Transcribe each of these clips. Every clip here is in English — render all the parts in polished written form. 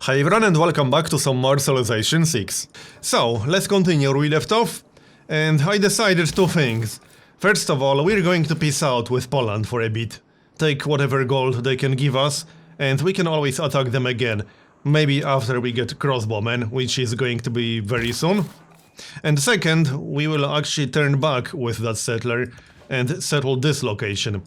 Hi everyone and welcome back to some more Civilization 6. So, let's continue where we left off, and I decided two things. First of all, we're going to peace out with Poland for a bit. Take whatever gold they can give us, and we can always attack them again. Maybe after we get crossbowmen, which is going to be very soon. And second, we will actually turn back with that settler and settle this location.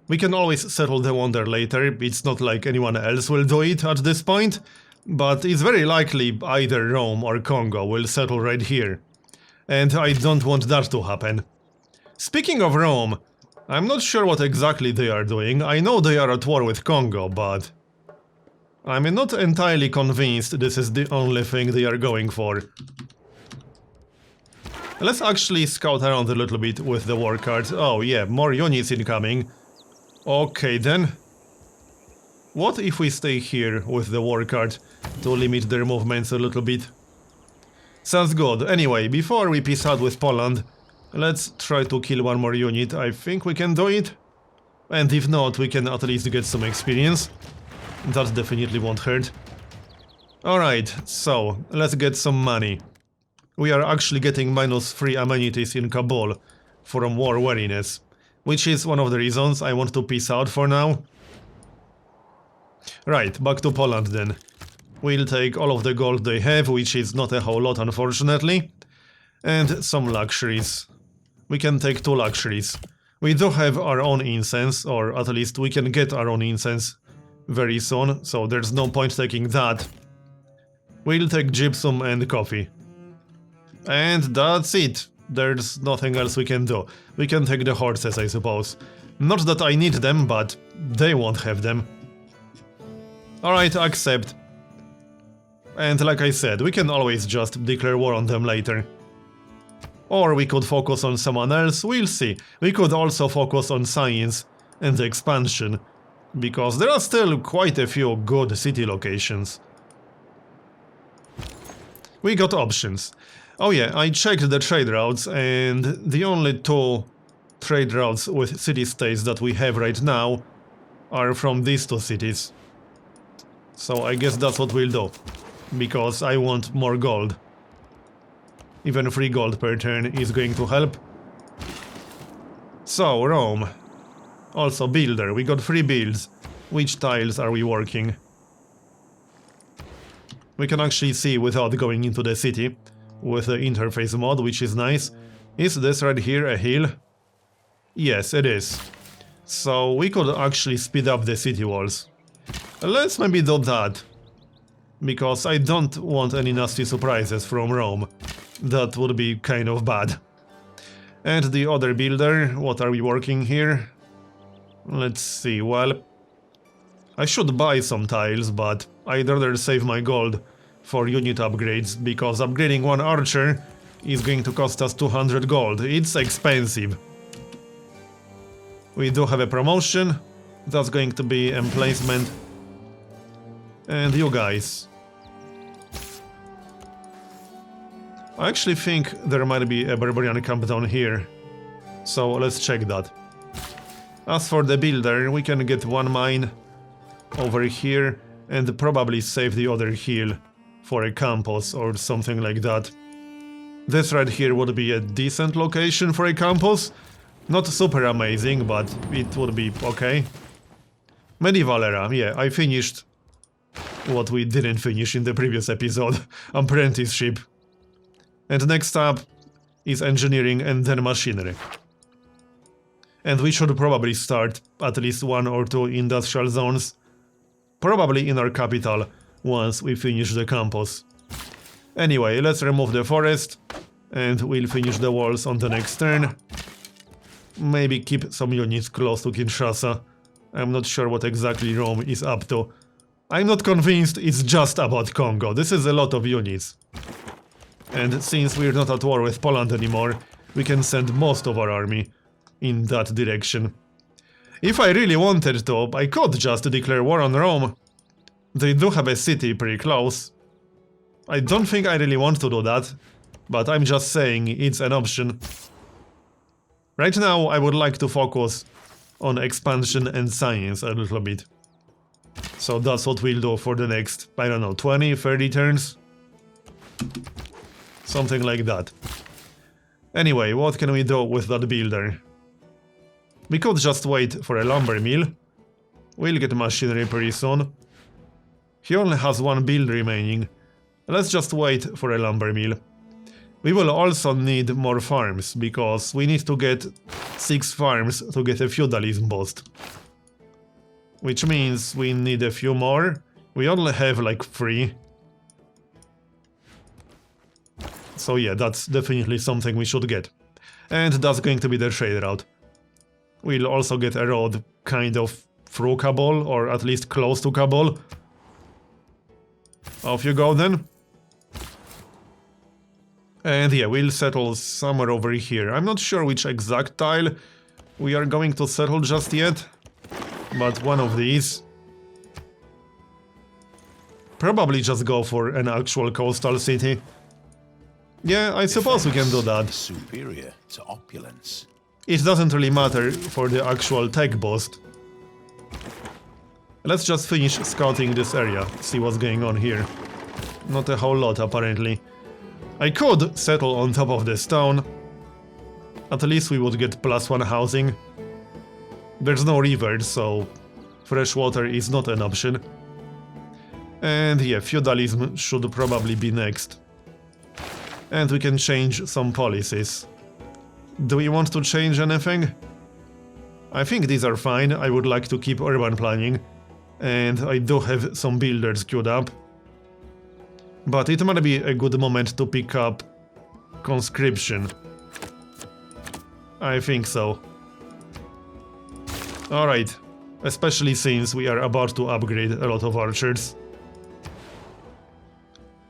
We can always settle the wonder later, it's not like anyone else will do it at this point. But it's very likely either Rome or Congo will settle right here. And I don't want that to happen. Speaking of Rome, I'm not sure what exactly they are doing. I know they are at war with Congo, but I'm not entirely convinced this is the only thing they are going for. Let's actually scout around a little bit with the war card. Oh yeah, more units incoming. Okay then. What if we stay here with the war card to limit their movements a little bit? Sounds good. Anyway, before we peace out with Poland, let's try to kill one more unit. I think we can do it. And if not, we can at least get some experience. That definitely won't hurt. Alright, so let's get some money. We are actually getting -3 amenities in Kabul from war weariness, which is one of the reasons I want to peace out for now. Right, back to Poland then. We'll take all of the gold they have, which is not a whole lot unfortunately. And some luxuries. We can take 2 luxuries. We do have our own incense, or at least we can get our own incense very soon, so there's no point taking that. We'll take gypsum and coffee. And that's it. There's nothing else we can do. We can take the horses, I suppose. Not that I need them, but they won't have them. Alright, accept. And like I said, we can always just declare war on them later. Or we could focus on someone else, we'll see. We could also focus on science and expansion, because there are still quite a few good city locations. We got options. Oh yeah, I checked the trade routes, and the only 2 trade routes with city-states that we have right now are from these 2 cities. So I guess that's what we'll do, because I want more gold. Even 3 gold per turn is going to help. So, Rome. Also builder, we got 3 builds. Which tiles are we working? We can actually see without going into the city, with the interface mod, which is nice. Is this right here a hill? Yes, it is. So we could actually speed up the city walls. Let's maybe do that, because I don't want any nasty surprises from Rome. That would be kind of bad. And the other builder, what are we working here? Let's see, well, I should buy some tiles, but I'd rather save my gold for unit upgrades, because upgrading 1 archer is going to cost us 200 gold. It's expensive. We do have a promotion. That's going to be emplacement. And you guys. I actually think there might be a barbarian camp down here. So let's check that. As for the builder, we can get 1 mine over here and probably save the other hill for a campus or something like that. This right here would be a decent location for a campus. Not super amazing, but it would be okay. Medieval era, yeah, I finished what we didn't finish in the previous episode, apprenticeship. And next up is engineering and then machinery. And we should probably start at least 1 or 2 industrial zones, probably in our capital, once we finish the campus. Anyway, let's remove the forest, and we'll finish the walls on the next turn. Maybe keep some units close to Kinshasa. I'm not sure what exactly Rome is up to. I'm not convinced it's just about Congo. This is a lot of units. And since we're not at war with Poland anymore, we can send most of our army in that direction. If I really wanted to, I could just declare war on Rome. They do have a city pretty close. I don't think I really want to do that, but I'm just saying it's an option. Right now I would like to focus on expansion and science a little bit. So that's what we'll do for the next, I don't know, 20, 30 turns? Something like that. Anyway, what can we do with that builder? We could just wait for a lumber mill. We'll get machinery pretty soon. He only has one build remaining. Let's just wait for a lumber mill. We will also need more farms, because we need to get 6 farms to get a feudalism boost. Which means we need a few more. We only have like 3. So yeah, that's definitely something we should get. And that's going to be the trade route. We'll also get a road kind of through Kabul, or at least close to Kabul. Off you go then. And yeah, we'll settle somewhere over here. I'm not sure which exact tile we are going to settle just yet, but one of these. Probably just go for an actual coastal city. Yeah, I suppose we can do that. Superior to opulence. It doesn't really matter for the actual tech boost. Let's just finish scouting this area, see what's going on here. Not a whole lot, apparently. I could settle on top of this town. At least we would get +1 housing. There's no river, so fresh water is not an option. And yeah, feudalism should probably be next. And we can change some policies. Do we want to change anything? I think these are fine. I would like to keep urban planning. And I do have some builders queued up. But it might be a good moment to pick up conscription. I think so. Alright. Especially since we are about to upgrade a lot of archers.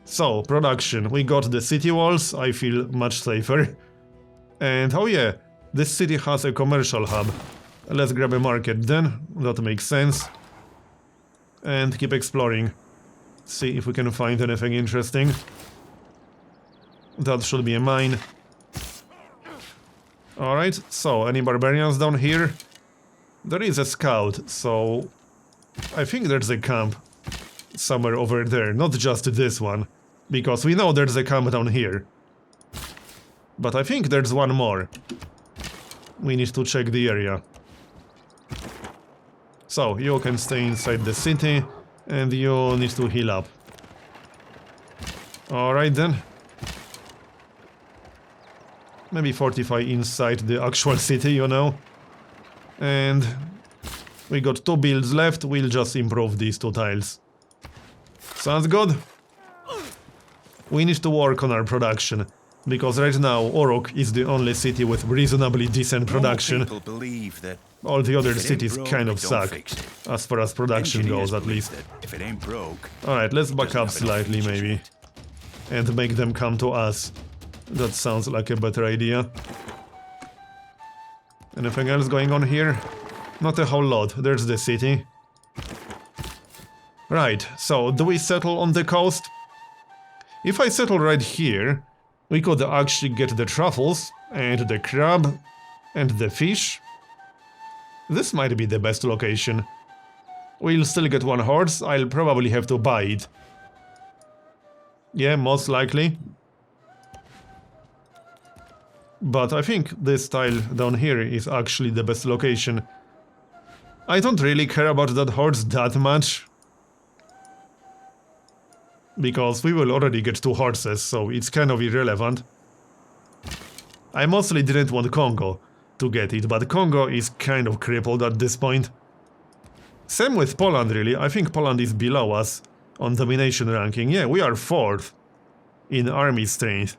So, production. We got the city walls, I feel much safer. And oh yeah, this city has a commercial hub. Let's grab a market then, that makes sense. And keep exploring. See if we can find anything interesting. That should be a mine. Alright, so any barbarians down here? There is a scout, so I think there's a camp somewhere over there, not just this one. Because we know there's a camp down here. But I think there's one more. We need to check the area. So, you can stay inside the city, and you need to heal up. Alright then. Maybe fortify inside the actual city, you know. And we got 2 builds left, we'll just improve these 2 tiles. Sounds good? We need to work on our production, because right now Orok is the only city with reasonably decent production. All the other cities kind of suck, as far as production goes at least. Alright, let's back up slightly maybe, and make them come to us. That sounds like a better idea. Anything else going on here? Not a whole lot, there's the city. Right, so do we settle on the coast? If I settle right here, we could actually get the truffles, and the crab, and the fish. This might be the best location. We'll still get 1 horse, I'll probably have to buy it. Yeah, most likely. But I think this tile down here is actually the best location. I don't really care about that horse that much. Because we will already get 2 horses, so it's kind of irrelevant. I mostly didn't want Congo to get it, but Congo is kind of crippled at this point. Same with Poland really, I think Poland is below us on domination ranking. Yeah, we are 4th in army strength.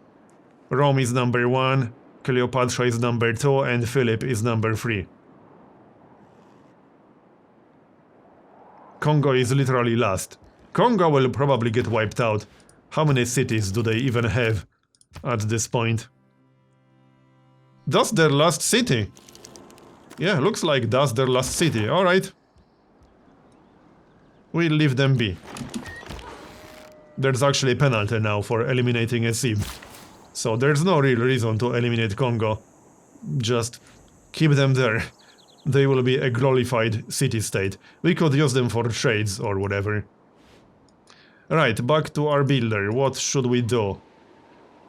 Rome is number 1, Cleopatra is number 2, and Philip is number 3. Congo is literally last. Congo will probably get wiped out. How many cities do they even have at this point? That's their last city. Yeah, looks like that's their last city. Alright. We'll leave them be. There's actually a penalty now for eliminating a civ. So there's no real reason to eliminate Congo. Just keep them there. they will be a glorified city-state. We could use them for trades or whatever. Right, back to our builder. What should we do?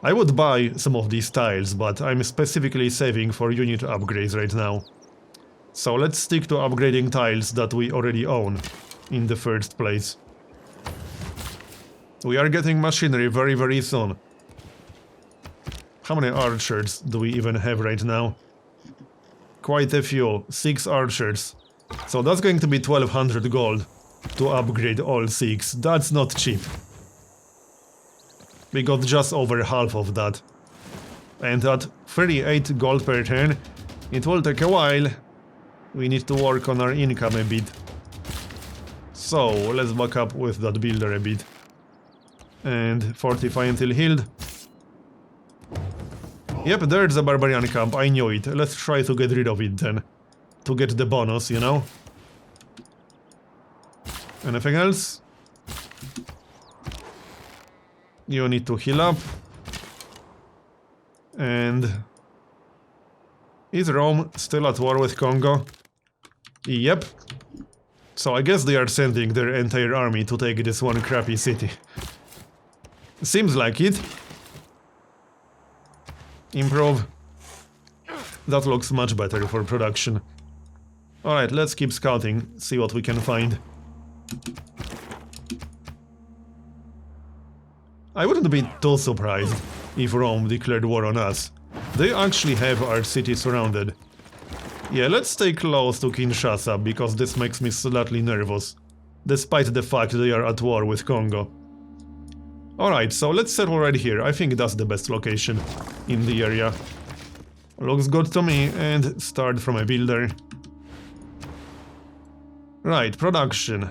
I would buy some of these tiles, but I'm specifically saving for unit upgrades right now. So let's stick to upgrading tiles that we already own in the first place. We are getting machinery very, very soon. How many archers do we even have right now? Quite a few. 6 archers. So that's going to be 1200 gold to upgrade all 6. That's not cheap. We got just over half of that. And at 38 gold per turn, it will take a while. We need to work on our income a bit. So, let's back up with that builder a bit. And fortify until healed. Yep, there's a barbarian camp, I knew it. Let's try to get rid of it then. To get the bonus, you know? Anything else? You need to heal up. And... is Rome still at war with Congo? Yep. So I guess they are sending their entire army to take this one crappy city. Seems like it. Improve. That looks much better for production. Alright, let's keep scouting, see what we can find. I wouldn't be too surprised if Rome declared war on us. They actually have our city surrounded. Yeah, let's stay close to Kinshasa, because this makes me slightly nervous, despite the fact they are at war with Congo. Alright, so let's settle right here. I think that's the best location in the area. Looks good to me, and start from a builder. Right, production.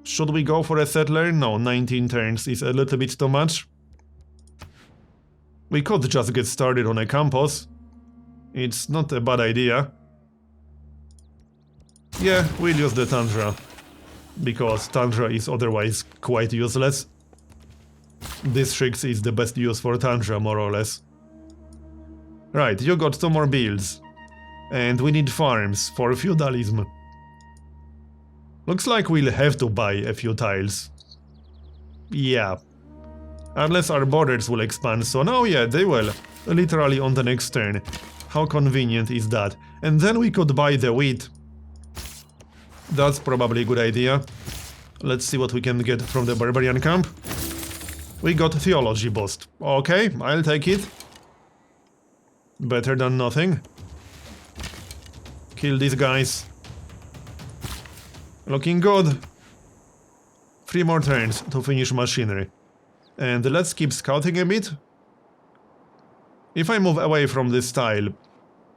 Should we go for a settler? No, 19 turns is a little bit too much. We could just get started on a campus. It's not a bad idea. Yeah, we'll use the Tundra, because Tundra is otherwise quite useless. Districts is the best use for Tundra, more or less. Right, you got 2 more builds. And we need farms for feudalism. Looks like we'll have to buy a few tiles. Yeah. Unless our borders will expand, so now yeah, they will. Literally on the next turn. How convenient is that? And then we could buy the wheat. That's probably a good idea. Let's see what we can get from the barbarian camp. We got theology boost. Okay, I'll take it. Better than nothing. Kill these guys. Looking good. 3 more turns to finish machinery. And let's keep scouting a bit. If I move away from this tile,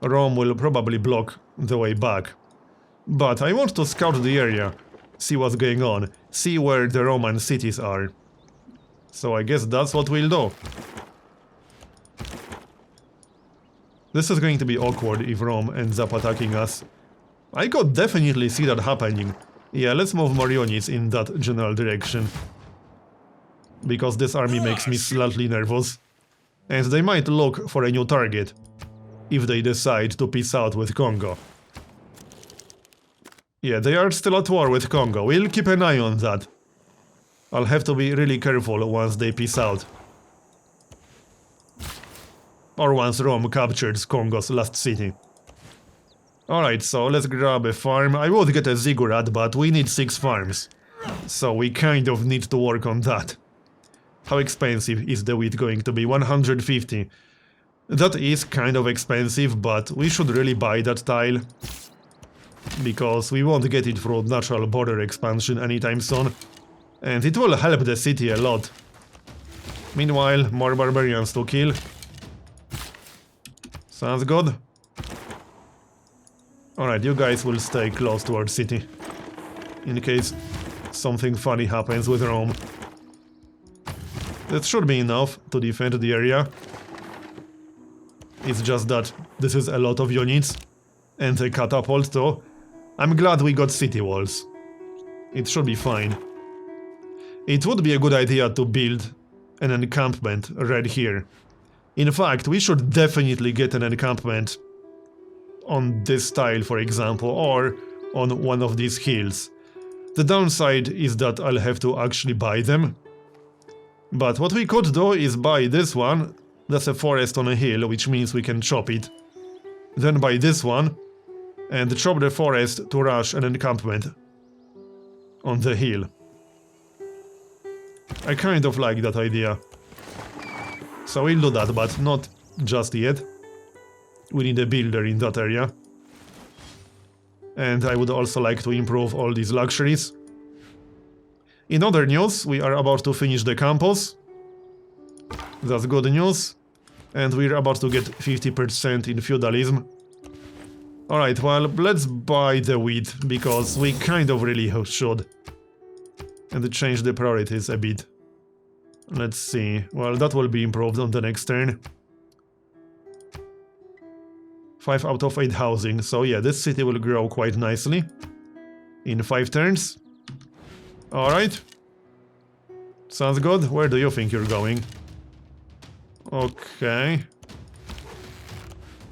Rome will probably block the way back. But I want to scout the area, see what's going on, see where the Roman cities are. So I guess that's what we'll do. This is going to be awkward if Rome ends up attacking us. I could definitely see that happening. Yeah, let's move more units in that general direction. Because this army makes me slightly nervous. And they might look for a new target, if they decide to peace out with Congo. Yeah, they are still at war with Congo. We'll keep an eye on that. I'll have to be really careful once they peace out. Or once Rome captures Congo's last city. Alright, so let's grab a farm. I would get a ziggurat, but we need 6 farms. So we kind of need to work on that. How expensive is the wheat going to be? 150. That is kind of expensive, but we should really buy that tile. Because we won't get it through natural border expansion anytime soon. And it will help the city a lot. Meanwhile, more barbarians to kill. Sounds good. Alright, you guys will stay close to our city. In case something funny happens with Rome. That should be enough to defend the area. It's just that this is a lot of units. And a catapult too. I'm glad we got city walls. It should be fine. It would be a good idea to build an encampment right here. In fact, we should definitely get an encampment on this tile, for example, or on one of these hills. The downside is that I'll have to actually buy them. But what we could do is buy this one. That's a forest on a hill, which means we can chop it. Then buy this one and chop the forest to rush an encampment on the hill. I kind of like that idea. So we'll do that, but not just yet. We need a builder in that area. And I would also like to improve all these luxuries. In other news, we are about to finish the campus. That's good news. And we're about to get 50% in feudalism. Alright, well, let's buy the wheat, because we kind of really should. And change the priorities a bit. Let's see. Well, that will be improved on the next turn. 5 out of 8 housing. So yeah, this city will grow quite nicely. In 5 turns. Alright. Sounds good. Where do you think you're going? Okay.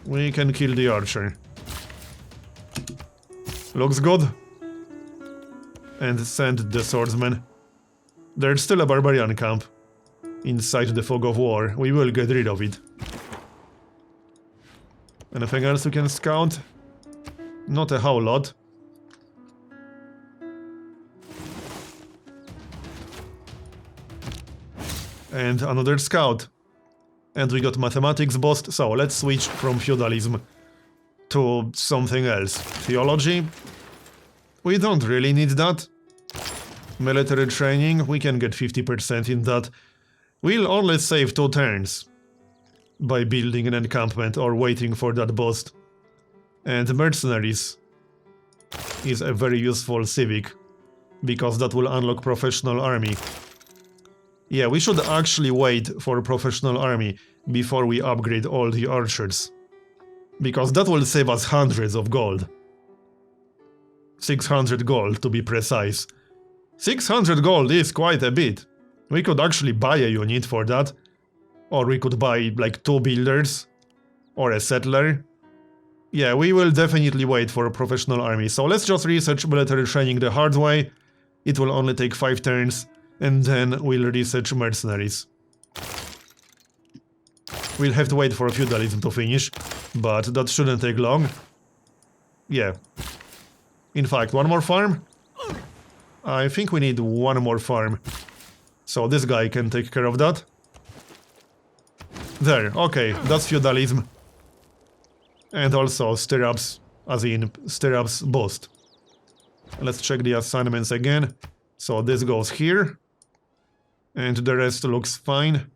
We can kill the archer. Looks good. And send the swordsman. There's still a barbarian camp inside the fog of war. We will get rid of it. Anything else we can scout? Not a whole lot. And another scout. And we got mathematics boost, so let's switch from feudalism to something else. Theology? We don't really need that. Military training, we can get 50% in that. We'll only save 2 turns by building an encampment or waiting for that boost. And mercenaries is a very useful civic, because that will unlock professional army. Yeah, we should actually wait for a professional army before we upgrade all the archers. Because that will save us hundreds of gold. 600 gold to be precise. 600 gold is quite a bit. We could actually buy a unit for that. Or we could buy like 2 builders. Or a settler. Yeah, we will definitely wait for a professional army. So let's just research military training the hard way. It will only take 5 turns. And then we'll research mercenaries. We'll have to wait for feudalism to finish, but that shouldn't take long. Yeah. In fact, one more farm? I think we need one more farm. So this guy can take care of that. There, okay, that's feudalism. And also stirrups, as in stirrups boost. Let's check the assignments again. So this goes here. And the rest looks fine.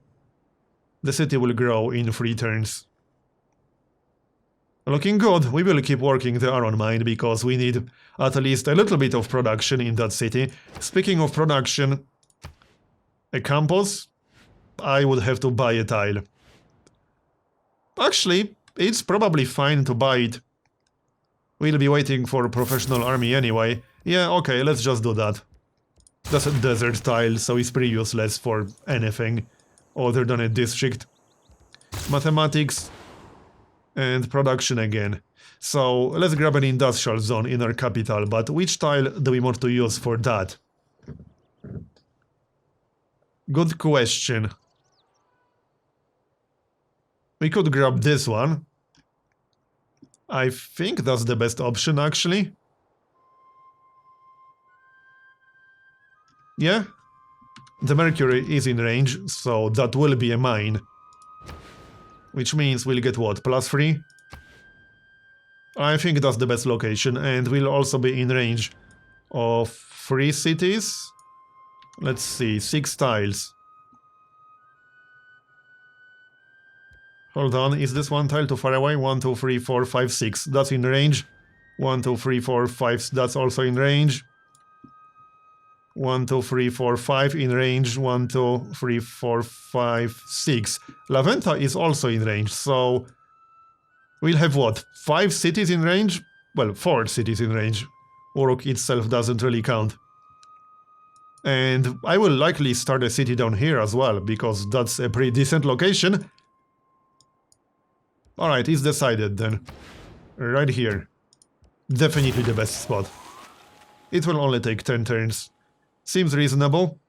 The city will grow in 3 turns. Looking good. We will keep working the iron mine because we need at least a little bit of production in that city. Speaking of production, a campus, I would have to buy a tile. Actually, it's probably fine to buy it. We'll be waiting for a professional army anyway. Yeah, okay, let's just do that. That's a desert tile, so it's pretty useless for anything other than a district. Mathematics and production again. So let's grab an industrial zone in our capital, but which tile do we want to use for that? Good question. We could grab this one. I think that's the best option, actually. Yeah, the Mercury is in range, so that will be a mine. Which means we'll get what, +3? I think that's the best location, and we'll also be in range of 3 cities. Let's see, 6 tiles. Hold on, is this one tile too far away? 1, 2, 3, 4, 5, 6. That's in range. 1, 2, 3, 4, 5. That's also in range. 1, 2, 3, 4, 5 in range. 1, 2, 3, 4, 5, 6. La Venta is also in range, so we'll have what? 5 cities in range? Well, 4 cities in range. Uruk itself doesn't really count. And I will likely start a city down here as well, because that's a pretty decent location. Alright, it's decided then. Right here. Definitely the best spot. It will only take 10 turns. Seems reasonable.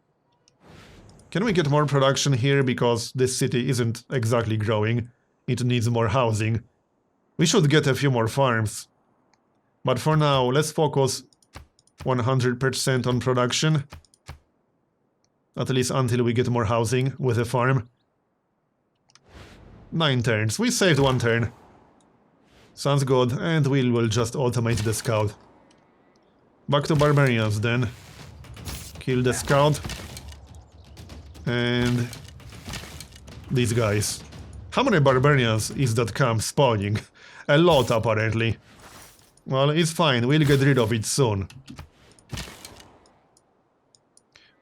Can we get more production here, because this city isn't exactly growing. It needs more housing. We should get a few more farms. But for now, let's focus 100% on production. At least until we get more housing with a farm. 9 turns. We saved 1 turn. Sounds good, and we will just automate the scout. Back to barbarians then. Kill the scout. And these guys. How many barbarians is that camp spawning? A lot, apparently. Well, it's fine, we'll get rid of it soon.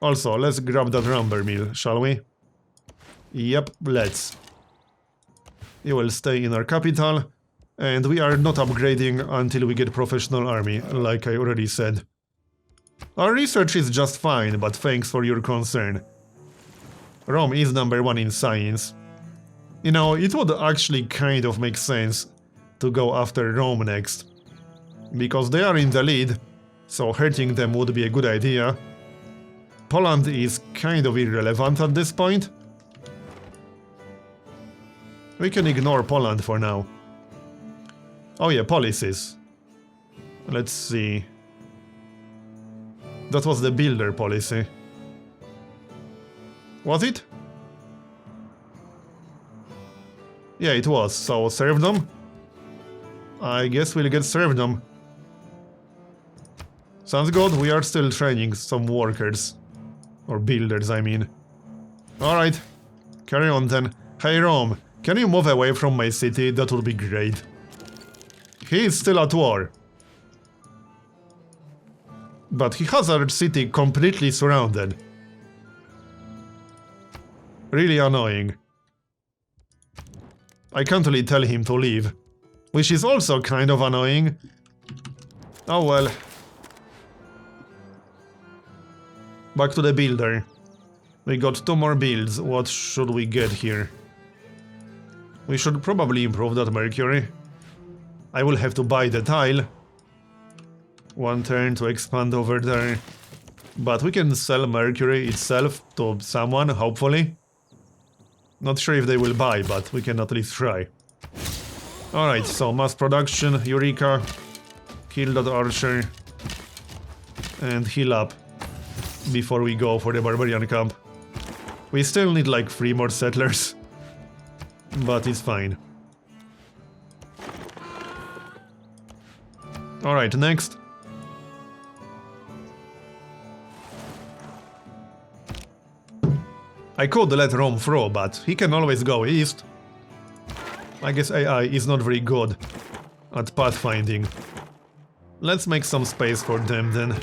Also, let's grab that lumber mill, shall we? Yep, let's. You will stay in our capital, and we are not upgrading until we get professional army, like I already said. Our research is just fine, but thanks for your concern. Rome is number 1 in science. You know, it would actually kind of make sense to go after Rome next. Because they are in the lead, so hurting them would be a good idea. Poland is kind of irrelevant at this point. We can ignore Poland for now. Oh yeah, policies. Let's see. That was the builder policy. Was it? Yeah, it was. So, serfdom? I guess we'll get serfdom. Sounds good, we are still training some workers. Or builders, I mean. Alright, carry on then. Hey Rome, can you move away from my city? That would be great. He is still at war. But he has our city completely surrounded. Really annoying. I can't really tell him to leave. Which is also kind of annoying. Oh well. Back to the builder. We got 2 more builds. What should we get here? We should probably improve that mercury. I will have to buy the tile. 1 turn to expand over there. But we can sell mercury itself to someone, hopefully. Not sure if they will buy, but we can at least try. Alright, so mass production, Eureka. Kill that archer. And heal up before we go for the barbarian camp. We still need like 3 more settlers. But it's fine. Alright, next. I could let Rome through, but he can always go east. I guess AI is not very good at pathfinding. Let's make some space for them then.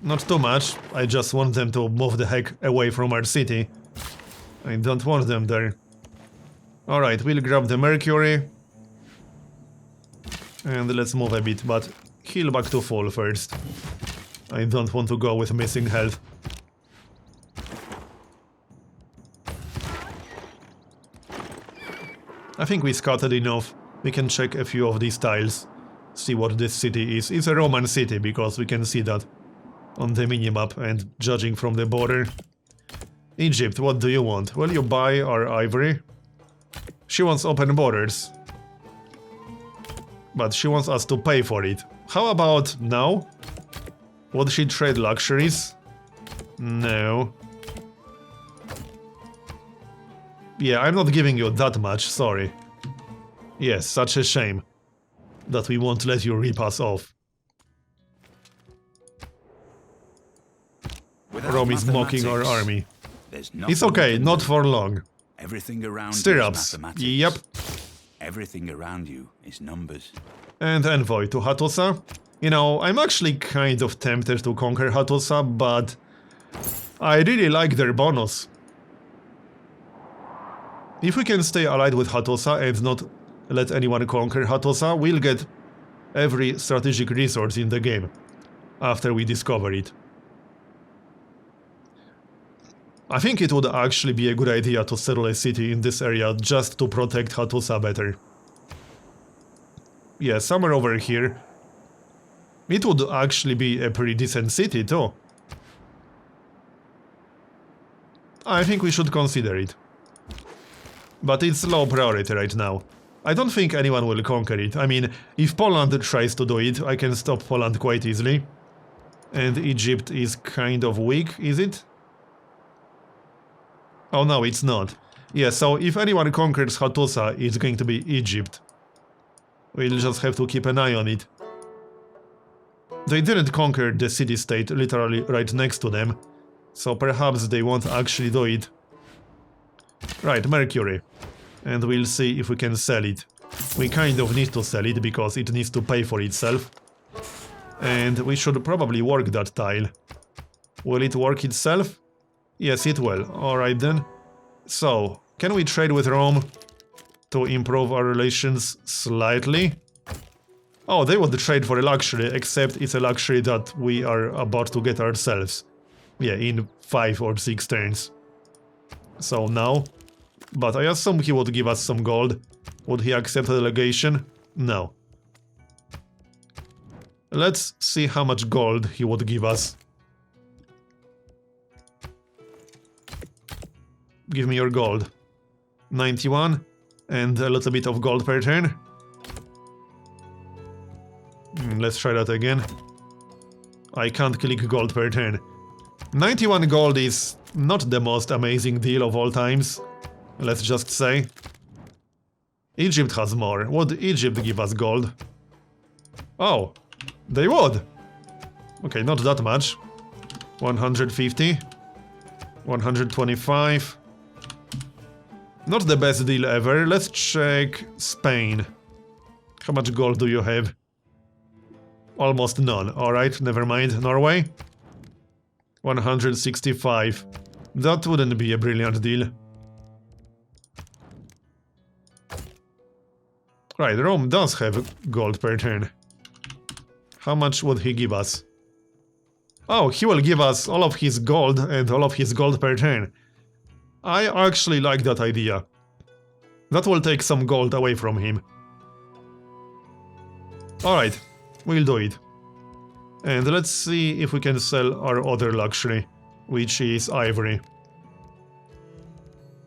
Not too much, I just want them to move the heck away from our city. I don't want them there. Alright, we'll grab the mercury. And let's move a bit, but heal back to full first. I don't want to go with missing health. I think we scouted enough. We can check a few of these tiles. See what this city is. It's a Roman city, because we can see that on the minimap, and judging from the border. Egypt, what do you want? Will you buy our ivory? She wants open borders. But she wants us to pay for it. How about now? Would she trade luxuries? No. Yeah, I'm not giving you that much, sorry. Yes, such a shame that we won't let you rip us off. Rome is mocking our army. It's okay, not for long. Everything around Stirrups. you is mathematics. Yep. Everything around you is numbers. And envoy to Hattusa. You know, I'm actually kind of tempted to conquer Hattusa, but I really like their bonus. If we can stay allied with Hattusa and not let anyone conquer Hattusa, we'll get every strategic resource in the game after we discover it. I think it would actually be a good idea to settle a city in this area just to protect Hattusa better. Yeah, somewhere over here. It would actually be a pretty decent city too. I think we should consider it. But it's low priority right now. I don't think anyone will conquer it. I mean, if Poland tries to do it, I can stop Poland quite easily. And Egypt is kind of weak, is it? Oh no, it's not. Yeah, so if anyone conquers Hattusa, it's going to be Egypt. We'll just have to keep an eye on it. They didn't conquer the city-state literally right next to them, so perhaps they won't actually do it. Right, Mercury. And we'll see if we can sell it. We kind of need to sell it because it needs to pay for itself. And we should probably work that tile. Will it work itself? Yes, it will. Alright then. So, can we trade with Rome to improve our relations slightly? Oh, they would trade for a luxury, except it's a luxury that we are about to get ourselves. Yeah, in 5 or 6 turns. So now. But I assume he would give us some gold. Would he accept a delegation? No. Let's see how much gold he would give us. Give me your gold. 91. And a little bit of gold per turn. Let's try that again. I can't click gold per turn. 91 gold is not the most amazing deal of all times. Let's just say. Egypt has more. Would Egypt give us gold? Oh, they would. Okay, not that much. 150. 125. Not the best deal ever. Let's check Spain. How much gold do you have? Almost none. Alright, never mind. Norway? 165. That wouldn't be a brilliant deal. Right, Rome does have gold per turn. How much would he give us? Oh, he will give us all of his gold and all of his gold per turn. I actually like that idea. That will take some gold away from him. Alright, we'll do it. And let's see if we can sell our other luxury, which is ivory.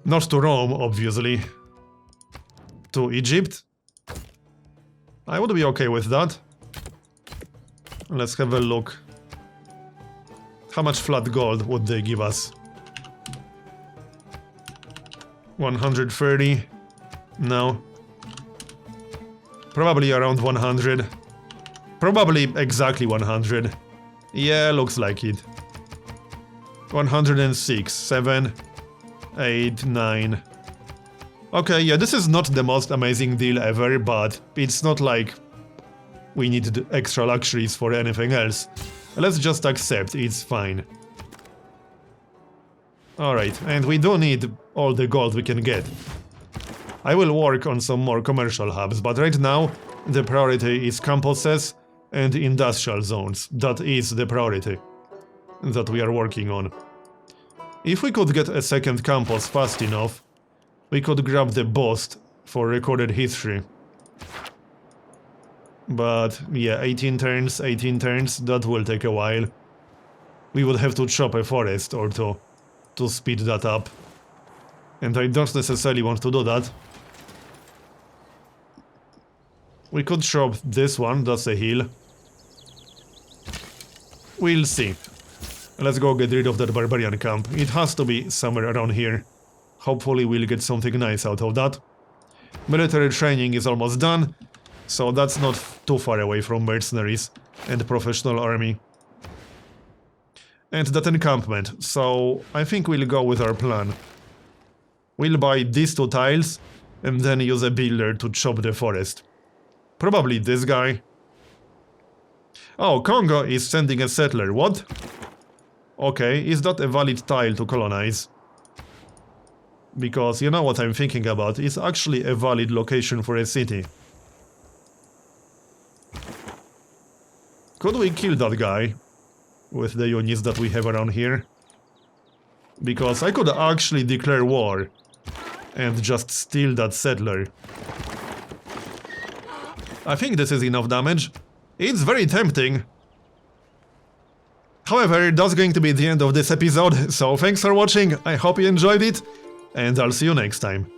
Not to Rome, obviously. To Egypt. I would be okay with that. Let's have a look. How much flat gold would they give us? 130? No. Probably around 100. Probably exactly 100. Yeah, looks like it. 106, 7, 8, 9. Okay, yeah, this is not the most amazing deal ever, but it's not like we need extra luxuries for anything else. Let's just accept, it's fine. Alright, and we do need all the gold we can get. I will work on some more commercial hubs, but right now the priority is campuses and industrial zones. That is the priority that we are working on. If we could get a second campus fast enough, we could grab the boost for recorded history. But yeah, 18 turns, that will take a while. We would have to chop a forest or two to speed that up. And I don't necessarily want to do that. We could chop this one, that's a hill. We'll see. Let's go get rid of that barbarian camp. It has to be somewhere around here. Hopefully we'll get something nice out of that. Military training is almost done, so that's not too far away from mercenaries and professional army. And that encampment, so I think we'll go with our plan. We'll buy these 2 tiles and then use a builder to chop the forest. Probably this guy. Oh, Congo is sending a settler, what? Okay, is that a valid tile to colonize? Because you know what I'm thinking about, it's actually a valid location for a city. Could we kill that guy with the units that we have around here? Because I could actually declare war and just steal that settler. I think this is enough damage. It's very tempting. However, that's going to be the end of this episode, so thanks for watching, I hope you enjoyed it, and I'll see you next time.